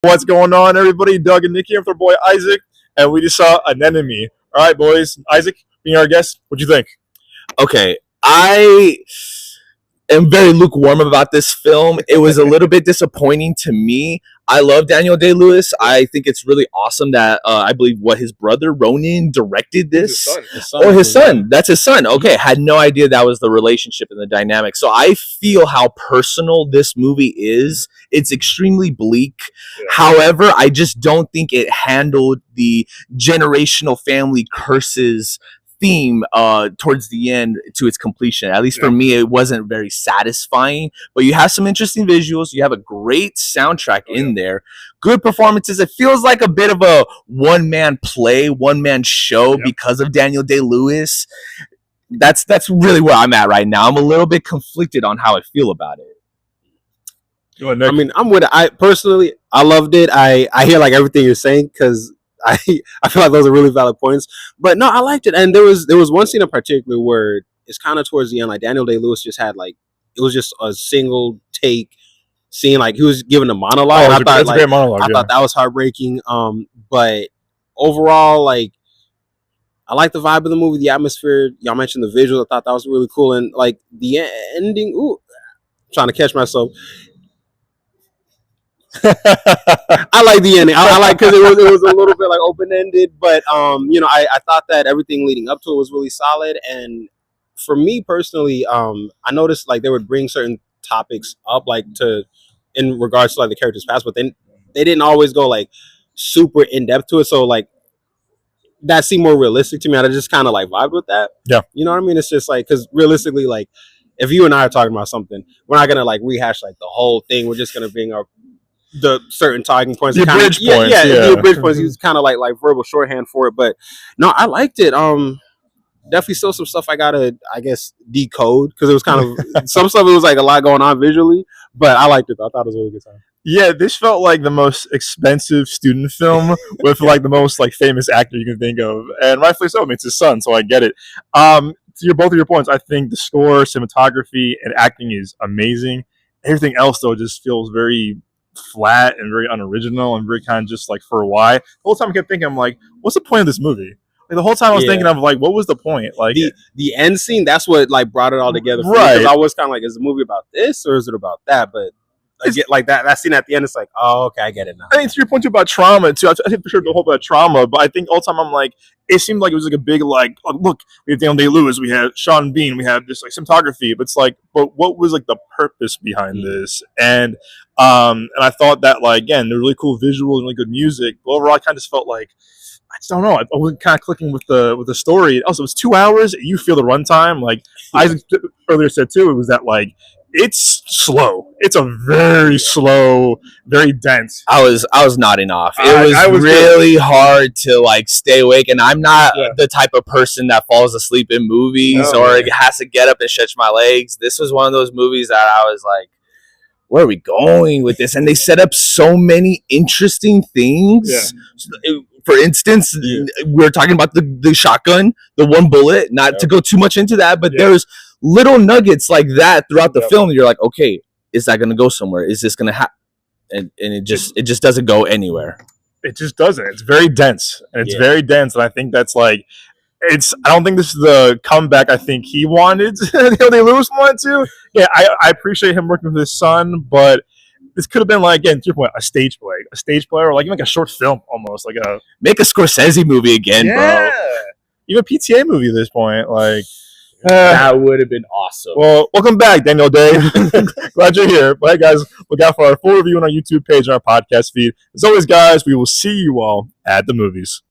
What's going on, everybody? Doug and Nick here with our boy Isaac, and we just saw Anemone. All right, boys. Isaac, being our guest, what'd you think? Okay, I am very lukewarm about this film. It was a little bit disappointing to me. I love Daniel Day-Lewis. I think it's really awesome that I believe his brother Ronan directed this. His son. That's his son. Okay, had no idea that was the relationship and the dynamic. So I feel how personal this movie is. It's extremely bleak. Yeah. However, I just don't think it handled the generational family curses theme towards the end to its completion. At least for me, it wasn't very satisfying, but you have some interesting visuals. You have a great soundtrack in there, good performances. It feels like a bit of a one-man play, one-man show because of Daniel Day-Lewis. That's really where I'm at right now. I'm a little bit conflicted on how I feel about it. I mean, I'm with it. I personally loved it. I hear like everything you're saying because I feel like those are really valid points. But no, I liked it. And there was one scene in particular where it's kind of towards the end, like Daniel Day-Lewis just had like, it was just a single take scene, like he was giving a monologue. And I thought like, a great monologue, I thought that was heartbreaking. But overall, like, I like the vibe of the movie, the atmosphere. Y'all mentioned the visuals. I thought that was really cool. And like the ending, trying to catch myself. I like the ending. I like because it was a little bit like open ended, but I thought that everything leading up to it was really solid. And for me personally, I noticed like they would bring certain topics up like in regards to like the characters' past, but then they didn't always go like super in depth to it. So like that seemed more realistic to me. I just kind of like vibed with that. Yeah, you know what I mean? It's just like because realistically, like if you and I are talking about something, we're not gonna like rehash like the whole thing. We're just gonna bring up the certain talking points, the bridge points, the bridge points. He was kind of like verbal shorthand for it, but no, I liked it. Definitely still some stuff I gotta, I guess, decode because it was kind of some stuff. It was like a lot going on visually, but I liked it. Though. I thought it was a really good time. Yeah, this felt like the most expensive student film with like the most like famous actor you can think of, and rightfully so. I mean, it's his son, so I get it. To both of your points, I think the score, cinematography, and acting is amazing. Everything else though just feels very flat and very unoriginal and very kind of just like for why. The whole time I kept thinking, I'm like, what's the point of this movie? Like the whole time I was thinking of like, what was the point? Like the end scene, that's what like brought it all together. For right. Me, I was kind of like, is the movie about this or is it about that? But like that scene at the end, it's like, oh, okay, I get it now. I think to your point too about trauma too. I think for sure the whole about trauma, but I think all the time I'm like, it seemed like it was like a big like, oh, look, we have Daniel Day-Lewis, we have Sean Bean, we have just like cinematography, but it's like, but what was like the purpose behind this? And I thought that like again, they're really cool visuals and really good music. But overall, I kind of just felt like I just don't know. I wasn't kind of clicking with the story. Also, it's 2 hours. You feel the runtime. Like Isaac earlier said too, it was that like. It's slow. It's a very slow, very dense. I was nodding off. It was really hard to like stay awake, and I'm not the type of person that falls asleep in movies or has to get up and stretch my legs. This was one of those movies that I was like, where are we going with this? And they set up so many interesting things. Yeah. For instance, we're talking about the shotgun, the one bullet, not to go too much into that, but there's little nuggets like that throughout the film. You're like, okay, is that going to go somewhere? Is this going to happen? And it just doesn't go anywhere. It just doesn't. It's very dense. And it's very dense. And I think that's like, I don't think this is the comeback I think he wanted. Day-Lewis wanted to. Yeah, I appreciate him working with his son, but this could have been like, again, to your point, a stage play, or like even like a short film almost. Make a Scorsese movie again, bro. Even a PTA movie at this point. Like, that would have been awesome. Well, welcome back, Daniel Day. Glad you're here. But hey, guys, look out for our full review on our YouTube page and our podcast feed. As always, guys, we will see you all at the movies.